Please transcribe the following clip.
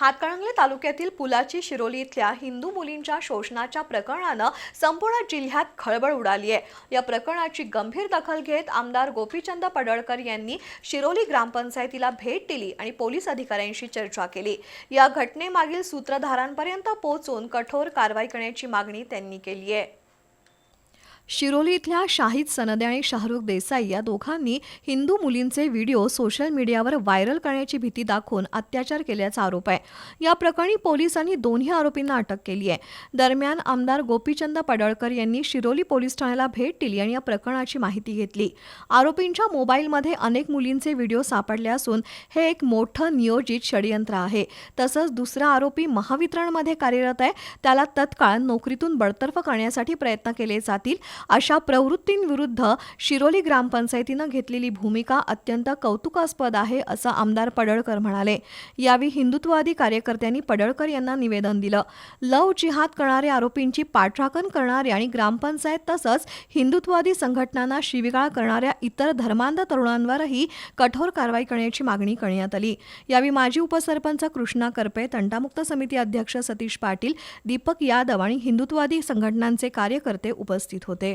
हातकणंगले तालुक्यातील पुलाची शिरोली इथल्या हिंदू मुलींच्या शोषणाच्या प्रकरणानं संपूर्ण जिल्ह्यात खळबळ उडाली आहे। या प्रकरणाची गंभीर दखल घेत आमदार गोपीचंद पडळकर यांनी शिरोली ग्रामपंचायतीला भेट दिली आणि पोलीस अधिकाऱ्यांशी चर्चा केली। या घटनेमागील सूत्रधारांपर्यंत पोहोचून कठोर कारवाई करण्याची मागणी त्यांनी केली आहे। शिरोली इथल्या शाहिद सनदे आणि शाहरुख देसाई या दोघांनी हिंदू मुलींचे व्हिडिओ सोशल मीडियावर व्हायरल करण्याची भीती दाखवून अत्याचार केल्याचा आरोप आहे। या प्रकरणी पोलिसांनी दोन्ही आरोपींना अटक केली आहे। दरम्यान आमदार गोपीचंद पडळकर यांनी शिरोली पोलीस ठाण्याला भेट दिली आणि या प्रकरणाची माहिती घेतली। आरोपींच्या मोबाईलमध्ये अनेक मुलींचे व्हिडिओ सापडले असून हे एक मोठं नियोजित षडयंत्र आहे। तसंच दुसरा आरोपी महावितरणमध्ये कार्यरत आहे, त्याला तत्काळ नोकरीतून बडतर्फ करण्यासाठी प्रयत्न केले जातील अशा प्रवृत्तींविरुद्ध शिरोली ग्रामपंचायतीनं घेतलेली भूमिका अत्यंत कौतुकास्पद आहे असं आमदार पडळकर म्हणाले। यावेळी हिंदुत्ववादी कार्यकर्त्यांनी पडळकर यांना निवेदन दिलं। लव जिहाद करणाऱ्या आरोपींची पाठराखण करणारे आणि ग्रामपंचायत तसंच हिंदुत्ववादी संघटनांना शिवीगाळ करणाऱ्या इतर धर्मांध तरुणांवरही कठोर कारवाई करण्याची मागणी करण्यात आली। यावेळी माजी उपसरपंच कृष्णा करपे, तंटामुक्त समिती अध्यक्ष सतीश पाटील, दीपक यादव आणि हिंदुत्ववादी संघटनांचे कार्यकर्ते उपस्थित होते।